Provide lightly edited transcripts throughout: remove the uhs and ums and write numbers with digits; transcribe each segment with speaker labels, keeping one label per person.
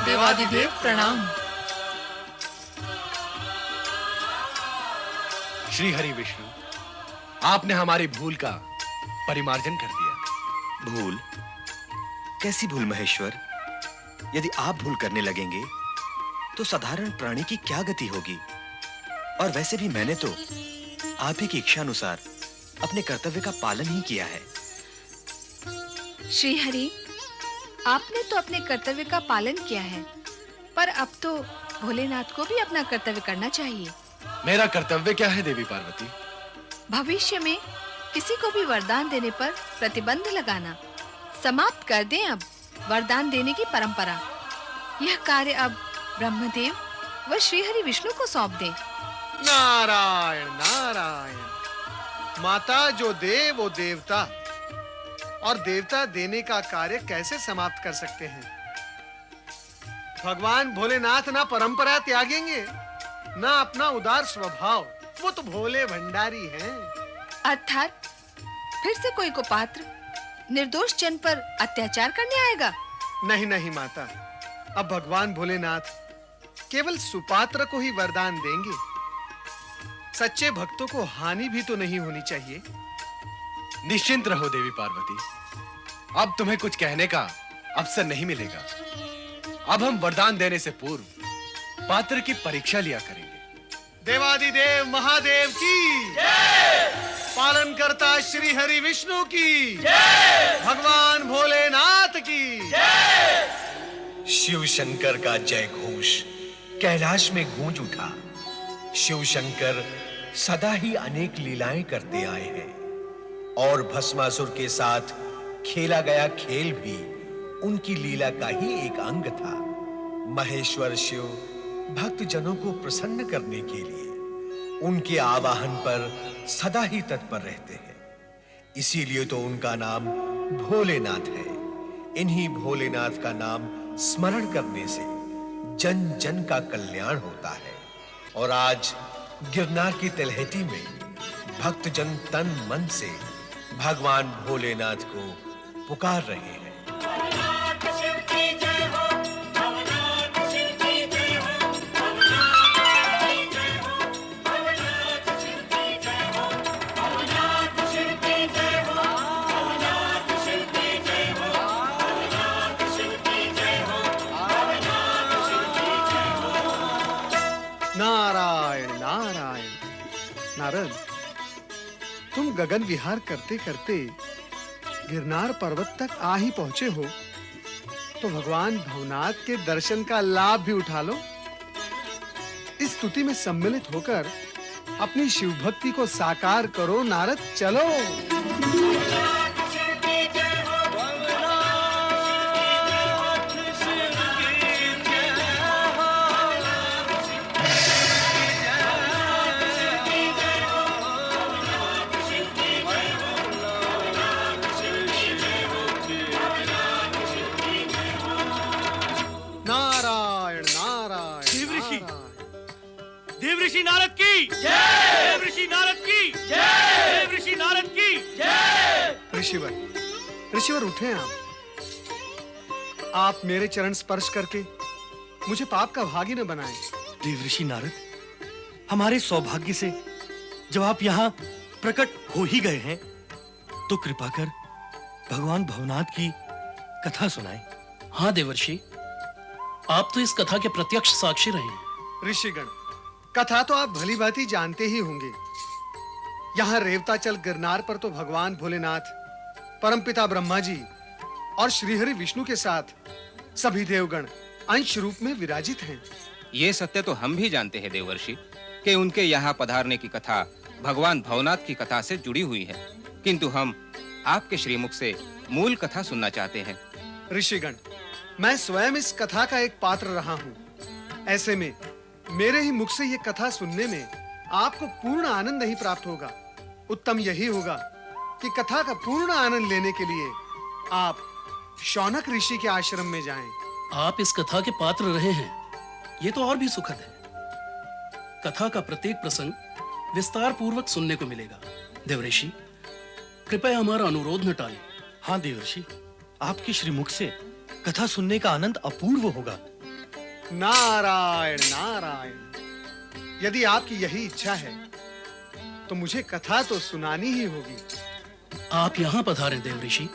Speaker 1: देवादिदेव प्रणाम।
Speaker 2: श्री हरि विष्णु, आपने हमारी भूल का परिमार्जन कर दिया।
Speaker 3: भूल? कैसी भूल महेश्वर? यदि आप भूल करने लगेंगे तो साधारण प्राणी की क्या गति होगी? और वैसे भी मैंने तो आप ही की इच्छा अनुसार अपने कर्तव्य का पालन ही किया है।
Speaker 4: श्री हरि, आपने तो अपने कर्तव्य का पालन किया है, पर अब तो भोलेनाथ को भी अपना कर्तव्य करना चाहिए।
Speaker 2: मेरा कर्तव्य क्या है देवी पार्वती?
Speaker 4: भविष्य में किसी को भी वरदान देने पर प्रतिबंध लगाना। समाप्त कर दें अब वरदान देने की परंपरा। यह कार्य अब ब्रह्मदेव व श्री हरि विष्णु को सौंप दें।
Speaker 5: नारायण नारायण। माता, जो दे वो देवता, और देवता देने का कार्य कैसे समाप्त कर सकते हैं? भगवान भोलेनाथ ना परंपरा त्यागेंगे, ना अपना उदार स्वभाव। वो तो भोले भंडारी हैं।
Speaker 4: अर्थात फिर से कोई को पात्र निर्दोष जन पर अत्याचार करने आएगा?
Speaker 5: नहीं नहीं माता, अब भगवान भोलेनाथ केवल सुपात्र को ही वरदान देंगे। सच्चे भक्तों को हानि भी तो नहीं होनी चाहिए।
Speaker 2: निश्चिंत रहो देवी पार्वती, अब तुम्हें कुछ कहने का अवसर नहीं मिलेगा। अब हम वरदान देने से पूर्व पात्र की परीक्षा लिया करेंगे।
Speaker 5: देवादिदेव महादेव की जय, पालन करता श्री हरि विष्णु की जय, भगवान भोलेनाथ की जय।
Speaker 6: शिव शंकर का जय घोष कैलाश में गूंज उठा। शिव शंकर सदा ही अनेक लीलाएं करते आए हैं और भस्मासुर के साथ खेला गया खेल भी उनकी लीला का ही एक अंग था। महेश्वर शिव भक्त जनों को प्रसन्न करने के लिए उनके आवाहन पर सदा ही तत्पर रहते हैं। इसीलिए तो उनका नाम भोलेनाथ है। इन्हीं भोलेनाथ का नाम स्मरण करने से जन जन का कल्याण होता है। और आज गिरनार की तलहटी में भक्त जन तन मन से भगवान भोलेनाथ को पुकार रहे हैं।
Speaker 5: नारायण नारायण। नारद, तुम गगन विहार करते करते गिरनार पर्वत तक आ ही पहुंचे हो, तो भगवान भवनाथ के दर्शन का लाभ भी उठा लो। इस स्तुति में सम्मिलित होकर अपनी शिव भक्ति को साकार करो। नारद, चलो। नारायण नारायण।
Speaker 7: देव ऋषि नारद की जय, देव ऋषि नारद की जय, देव ऋषि नारद की जय।
Speaker 5: ऋषिवर उठे आप मेरे चरण स्पर्श करके मुझे पाप का भागी न बनाएं।
Speaker 7: देव ऋषि नारद, हमारे सौभाग्य से जब आप यहाँ प्रकट हो ही गए हैं, तो कृपा कर भगवान भवनाथ की कथा सुनाएं।
Speaker 8: हाँ देवर्षि, आप तो इस कथा के प्रत्यक्ष साक्षी रहे हैं।
Speaker 5: ऋषिगण, कथा तो आप भली भांति जानते ही होंगे। यहाँ रेवताचल गिरनार पर तो भगवान भोलेनाथ, परमपिता ब्रह्मा जी और श्रीहरि विष्णु के साथ सभी देवगण अंश रूप में विराजित हैं।
Speaker 9: ये सत्य तो हम भी जानते हैं देवर्षि कि उनके यहाँ पधारने की कथा भगवान भवनाथ की कथा से जुड़ी हुई है, किंतु हम आपके श्रीमुख से मूल कथा सुनना चाहते हैं।
Speaker 5: ऋषिगण, मैं स्वयं इस कथा का एक पात्र रहा हूँ। ऐसे में मेरे ही मुख से ये कथा सुनने में आपको पूर्ण आनंद नहीं प्राप्त होगा। उत्तम यही होगा कि कथा का पूर्ण आनंद लेने के लिए आप शौनक ऋषि के आश्रम में जाएं।
Speaker 8: आप इस कथा के पात्र रहे हैं, ये तो और भी सुखद है। कथा का प्रत्येक प्रसंग विस्तार पूर्वक सुनने को मिलेगा। देवऋषि, कृपया हमारा अनुरोध न टालें।
Speaker 7: हाँ देवर्षि, आपके श्रीमुख से कथा सुनने का आनंद अपूर्व होगा।
Speaker 5: नारायण नारायण। यदि आपकी यही इच्छा है तो मुझे कथा तो सुनानी ही होगी।
Speaker 8: आप यहाँ पधारें देवऋषि।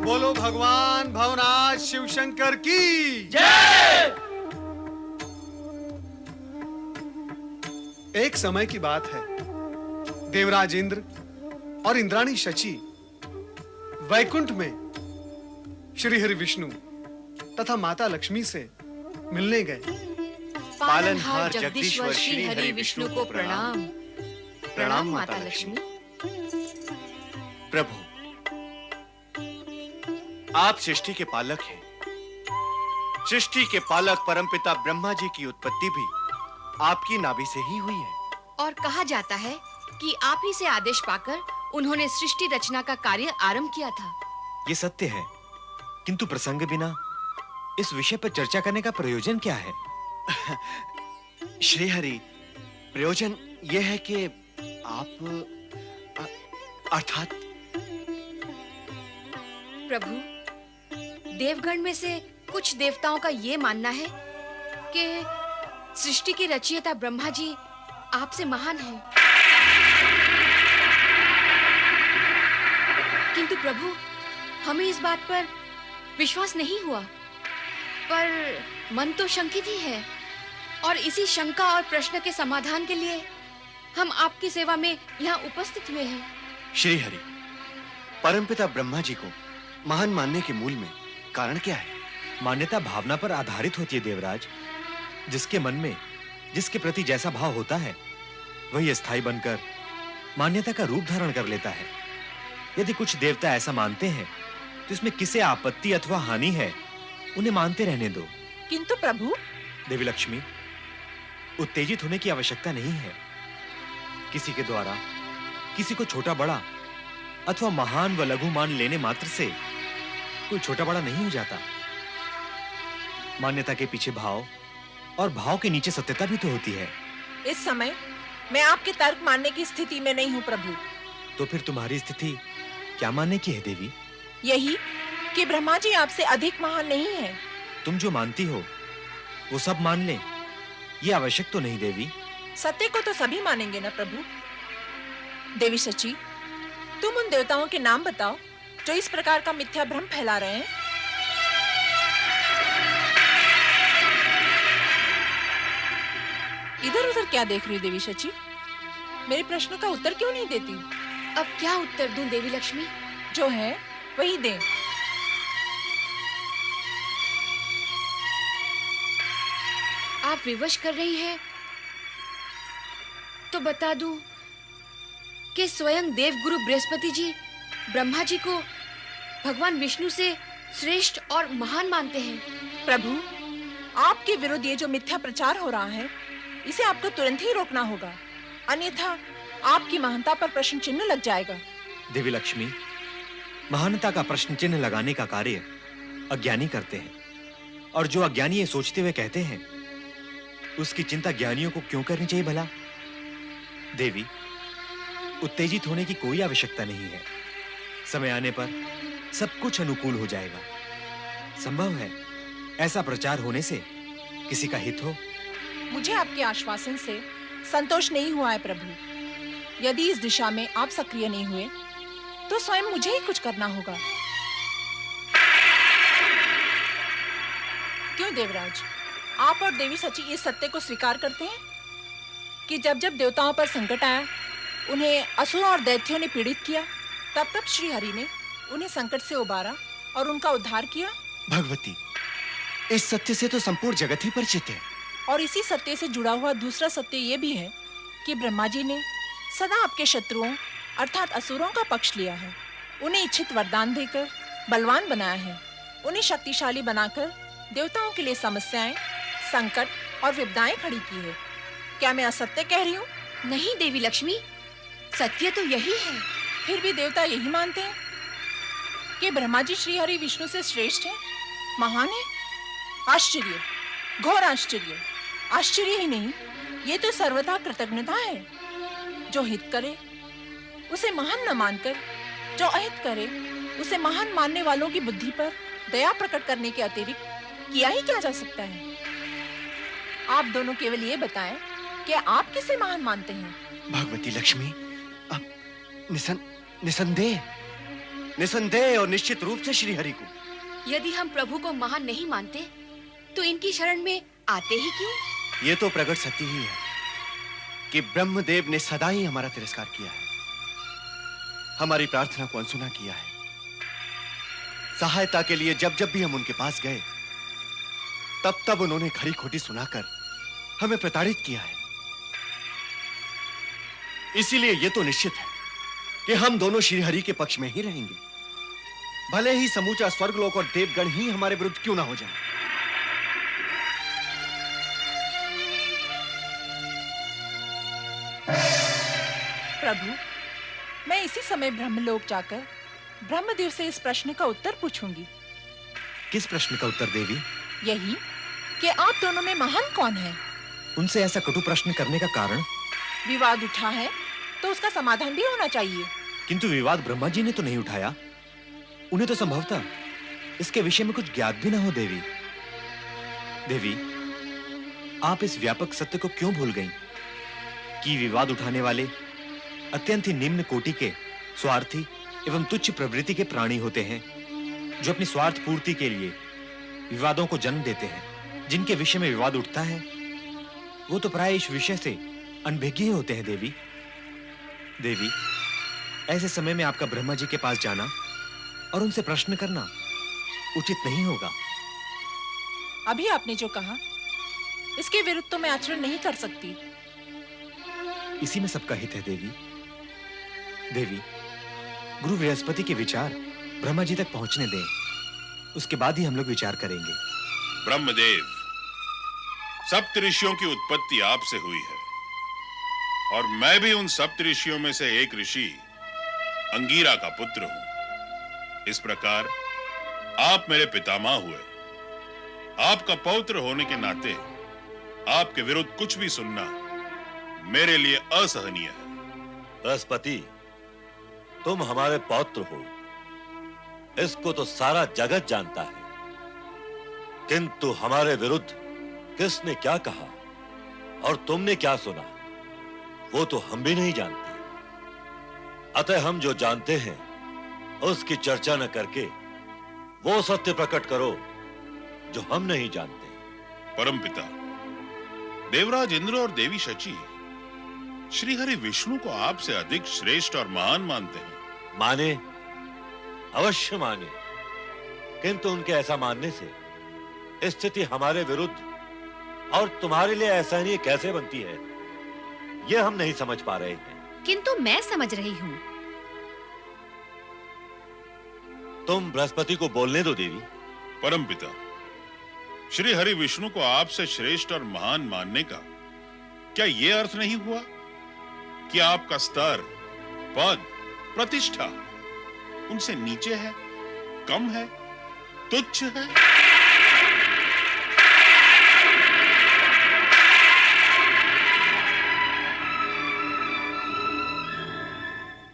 Speaker 5: बोलो भगवान भवनाथ शिव शंकर की जय। एक समय की बात है, देवराज इंद्र और इंद्राणी शची वैकुंठ में श्री हरि विष्णु तथा माता लक्ष्मी से मिलने गए।
Speaker 1: पालनहार जगदीश्वर श्री हरि विष्णु को प्रणाम। प्रणाम माता लक्ष्मी।
Speaker 10: प्रभु, आप सृष्टि के पालक हैं। सृष्टि के पालक परमपिता ब्रह्मा जी की उत्पत्ति भी आपकी नाभि से ही हुई है।
Speaker 1: और कहा जाता है कि आप ही से आदेश पाकर उन्होंने सृष्टि रचना का कार्य आरंभ किया था।
Speaker 3: ये सत्य है, किंतु प्रसंग बिना इस विषय पर चर्चा करने का प्रयोजन क्या है?
Speaker 10: श्री हरि, प्रयोजन यह है कि आप अर्थात
Speaker 1: प्रभु, देवगण में से कुछ देवताओं का ये मानना है कि सृष्टि के रचयिता ब्रह्मा जी आपसे महान हैं। किंतु प्रभु, हमें इस बात पर विश्वास नहीं हुआ, पर मन तो शंकित ही है। और इसी शंका और प्रश्न के समाधान के लिए हम आपकी सेवा में यहाँ उपस्थित हुए हैं।
Speaker 10: श्री हरि, परमपिता ब्रह्मा जी को महान मानने के मूल में कारण क्या है?
Speaker 3: मान्यता भावना पर आधारित होती है देवराज। जिसके मन में जिसके प्रति जैसा भाव होता है वही स्थायी बनकर मान्यता का रूप धारण कर लेता है। यदि कुछ देवता ऐसा मानते हैं तो इसमें किसे आपत्ति अथवा हानि है, उन्हें मानते रहने दो।
Speaker 11: किंतु प्रभु,
Speaker 3: देवी लक्ष्मी, उत्तेजित होने की आवश्यकता नहीं है। किसी के द्वारा किसी को छोटा बड़ा अथवा महान व लघु मान लेने मात्र से कोई छोटा बड़ा नहीं हो जाता। मान्यता के पीछे भाव और भाव के नीचे सत्यता भी तो होती है।
Speaker 11: इस समय मैं आपके तर्क मानने की स्थिति में नहीं हूँ प्रभु।
Speaker 3: तो फिर तुम्हारी स्थिति क्या मानने की है देवी?
Speaker 11: यही कि ब्रह्मा जी आपसे अधिक महान नहीं है।
Speaker 3: तुम जो मानती हो वो सब मान ले, ये आवश्यक तो नहीं देवी।
Speaker 11: सत्य को तो सभी मानेंगे ना प्रभु। देवी शची, तुम उन देवताओं के नाम बताओ जो इस प्रकार का मिथ्या भ्रम फैला रहे हैं। इधर उधर क्या देख रही हो देवी शची? मेरे प्रश्न का उत्तर क्यों नहीं देती?
Speaker 1: अब क्या उत्तर दूं देवी लक्ष्मी?
Speaker 11: जो है वही दे।
Speaker 1: आप विवश कर रही हैं तो बता दूं कि स्वयं देवगुरु बृहस्पति जी ब्रह्मा जी को भगवान विष्णु से श्रेष्ठ और महान मानते हैं।
Speaker 11: प्रभु, आपके विरुद्ध ये जो मिथ्या प्रचार हो रहा है, इसे आपको तुरंत ही रोकना होगा, अन्यथा आपकी महानता पर प्रश्न चिन्ह लग जाएगा।
Speaker 3: देवी लक्ष्मी, महानता का प्रश्न चिन्ह लगाने का कार्य अज्ञानी करते हैं, और जो अज्ञानी ये सोचते हुए कहते हैं उसकी चिंता ज्ञानियों को क्यों करनी चाहिए भला? देवी, उत्तेजित होने की कोई आवश्यकता नहीं है। समय आने पर सब कुछ अनुकूल हो जाएगा। संभव है ऐसा प्रचार होने से किसी का हित हो।
Speaker 11: मुझे आपके आश्वासन से संतोष नहीं हुआ है प्रभु। यदि इस दिशा में आप सक्रिय नहीं हुए तो स्वयं मुझे ही कुछ करना होगा। क्यों देवराज, आप और देवी सची इस सत्य को स्वीकार करते हैं कि जब जब देवताओं पर संकट आया, उन्हें असुरों और दैत्यों ने पीड़ित किया, तब तब श्री हरि ने उन्हें संकट से उबारा और उनका उद्धार किया?
Speaker 10: भगवती, इस सत्य से तो संपूर्ण जगत ही परिचित है।
Speaker 11: और इसी सत्य से जुड़ा हुआ दूसरा सत्य ये भी है कि ब्रह्मा जी ने सदा आपके शत्रुओं अर्थात असुरों का पक्ष लिया है। उन्हें इच्छित वरदान देकर बलवान बनाया है। उन्हें शक्तिशाली बनाकर देवताओं के लिए समस्याएं, संकट और विपदाएं खड़ी की है। क्या मैं असत्य कह रही हूँ?
Speaker 1: नहीं देवी लक्ष्मी, सत्य तो यही है।
Speaker 11: फिर भी देवता यही मानते हैं। कि ब्रह्मा जी श्री हरि विष्णु से श्रेष्ठ हैं, महान है? आश्चर्य, घोर आश्चर्य। आश्चर्य ही नहीं, ये तो सर्वथा कृतज्ञता है। जो हित करे उसे महान न मानकर, जो अहित करे उसे महान मानने वालों की बुद्धि पर दया प्रकट करने के अतिरिक्त किया ही क्या जा सकता है? आप दोनों केवल ये बताएं कि आप किसे महान मानते हैं?
Speaker 10: भगवती लक्ष्मी, अब निसंदेह और निश्चित रूप से श्री हरि को।
Speaker 1: यदि हम प्रभु को महान नहीं मानते तो इनकी शरण में आते ही क्यों?
Speaker 10: ये तो प्रकट सत्य ही है कि ब्रह्मदेव ने सदा ही हमारा तिरस्कार किया है, हमारी प्रार्थना को अनसुना किया है। सहायता के लिए जब जब भी हम उनके पास गए, तब तब उन्होंने खरी खोटी सुनाकर हमें प्रताड़ित किया है। इसीलिए यह तो निश्चित है कि हम दोनों श्री हरि के पक्ष में ही रहेंगे, भले ही समूचा स्वर्गलोक और देवगण ही हमारे विरुद्ध क्यों ना हो जाए।
Speaker 11: प्रभु, मैं इसी समय ब्रह्मलोक जाकर ब्रह्मदेव से इस प्रश्न का उत्तर पूछूंगी।
Speaker 3: किस प्रश्न का उत्तर देवी?
Speaker 11: यही कि आप दोनों में महान कौन है?
Speaker 3: उनसे ऐसा कटु प्रश्न करने का कारण?
Speaker 11: विवाद उठा है तो उसका समाधान भी होना चाहिए।
Speaker 3: किंतु विवाद ब्रह्मा जी ने तो नहीं उठाया। उन्हें तो संभवतः इसके विषय में कुछ ज्ञात भी ना हो। देवी, देवी, आप इस व्यापक सत्य को क्यों भूल गईं कि विवाद उठाने वाले अत्यंत ही निम्न कोटि के, स्वार्थी एवं तुच्छ प्रवृत्ति के प्राणी होते हैं, जो अपनी स्वार्थ पूर्ति के लिए विवादों को जन्म देते हैं। जिनके विषय में विवाद उठता है वो तो प्राय इस विषय से अनभिज्ञ होते हैं। देवी, देवी, ऐसे समय में आपका ब्रह्मा जी के पास जाना और उनसे प्रश्न करना उचित नहीं होगा।
Speaker 11: अभी आपने जो कहा, इसके विरुद्ध तो मैं आचरण नहीं कर सकती।
Speaker 3: इसी में सबका हित है। देवी, देवी, गुरु बृहस्पति के विचार ब्रह्मा जी तक पहुंचने दें, उसके बाद ही हम लोग विचार करेंगे।
Speaker 12: ब्रह्मदेव, सप्तऋषियों की उत्पत्ति आपसे हुई है और मैं भी उन सप्तऋषियों में से एक ऋषि अंगीरा का पुत्र हूं। इस प्रकार आप मेरे पितामह हुए। आपका पौत्र होने के नाते आपके विरुद्ध कुछ भी सुनना मेरे लिए असहनीय है।
Speaker 13: बृहस्पति, तुम हमारे पौत्र हो, इसको तो सारा जगत जानता है, किंतु हमारे विरुद्ध किसने क्या कहा और तुमने क्या सुना, वो तो हम भी नहीं जानते। अतः हम जो जानते हैं उसकी चर्चा न करके वो सत्य प्रकट करो जो हम नहीं जानते।
Speaker 12: परमपिता, देवराज इंद्र और देवी शची श्री हरि विष्णु को आपसे अधिक श्रेष्ठ और महान मानते हैं।
Speaker 13: माने, अवश्य माने, किंतु उनके ऐसा मानने से स्थिति हमारे विरुद्ध और तुम्हारे लिए असहनीय कैसे बनती है, यह हम नहीं समझ पा रहे हैं।
Speaker 14: किंतु मैं समझ रही हूं।
Speaker 13: तुम बृहस्पति को बोलने दो। देवी,
Speaker 12: परमपिता, श्री हरि विष्णु को आपसे श्रेष्ठ और महान मानने का क्या यह अर्थ नहीं हुआ कि आपका स्तर, पद, प्रतिष्ठा उनसे नीचे है, कम है, तुच्छ है?